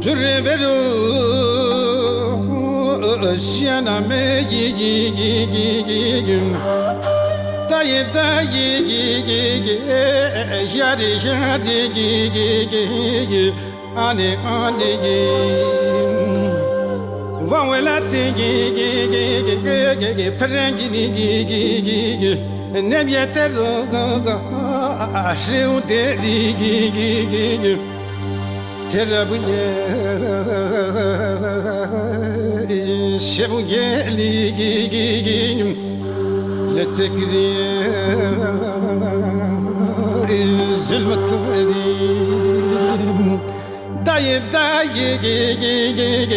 Türberu Şyaname gigigigigim Dayı dayı gigigig Yari yari gigigig Ani ani gigim Vanvelati gigigigigig Prengini gigigig Nebyeter Aşrıude gigigig Terabuye Şebuye ligigim Letekriye Zulmetim Dayı dayı gigigig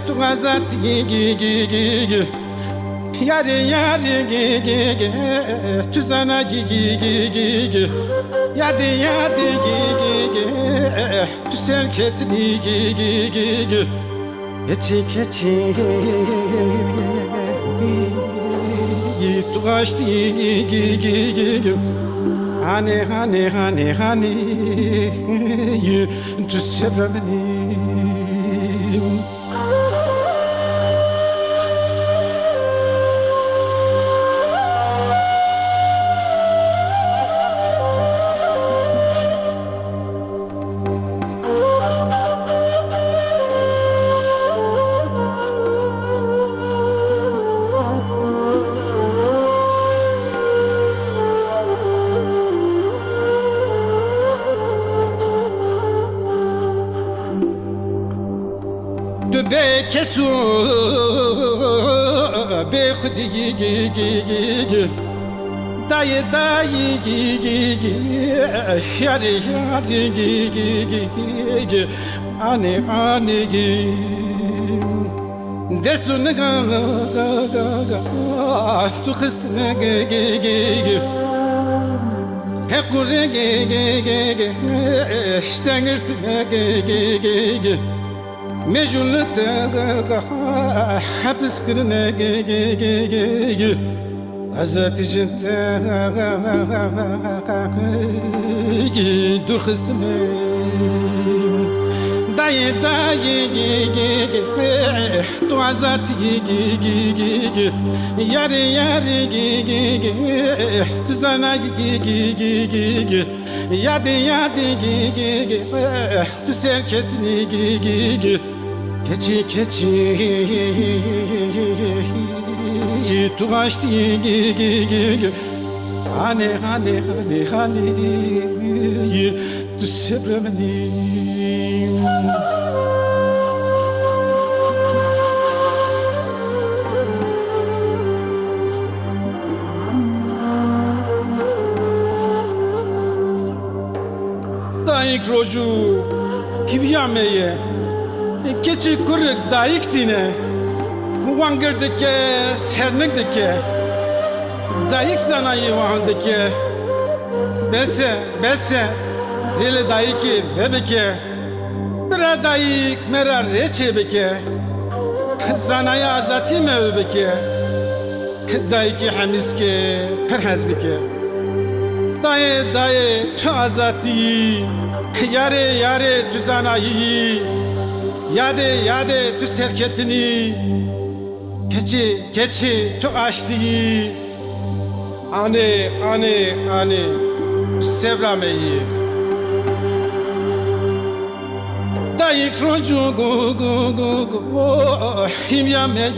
Tuğazat gigigig Yari yari gigigig Tüzana gigigig Yadi yadi gigigig Tüselketli gigigig Keçi keçi Tuğaştı gigigig Hani hani hani hani Tüsebemeni Be kesu be khudi gigigig Dayı dayı gigigig Yari yari gigigig Ani ani gig Desunu ga Tu kısne gigigig Hekure gigigig Ştengirtine gigigig Mecnun'da hapis kırına Hazreti Cinte dur kızını Dayı dayı tu Hazreti Yari yari tu sana Yadi yadi tu serketini Keçi keçi Tuğaştı gigigig Hani hani hani hani Tüsebremeni Dayık roju Kiviyameye Keçi kuruk dayık dine Vangırdaki sernindeki Dayık sanayi vahandaki Bese Dili dayıki vebeke Bira dayık merar reçebeke Sanayi azati mevbeke Dayıki hamiske perhezbeke Dayı tu azati Yare tu sanayi Yade tu serketini Keçi tu açtı Ani sevrameyi Dayık rocu Himyame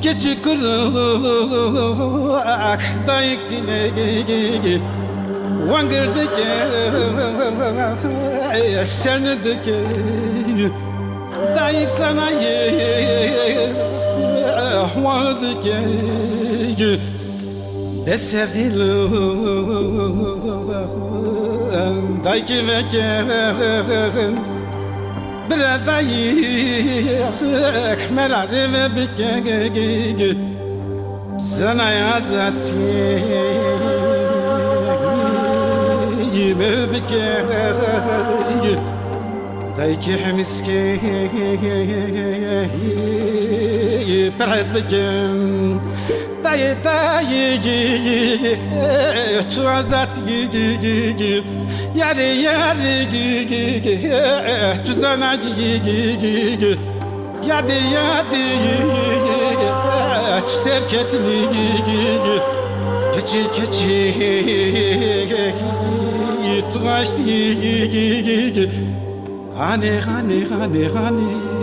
Keçi kurak Dayık dine Vangırdaki Sernindeki Dayık sana Vangırdaki Besevdilu Dayık vekin Bir dayık Merari ve bike Sana yazati Mevbike Dayki hemiske Perhezbekim Dayı Tu azat Yari yari tuzana yadi yadi serketini keçi keçi tuğaştı hani hani hani hani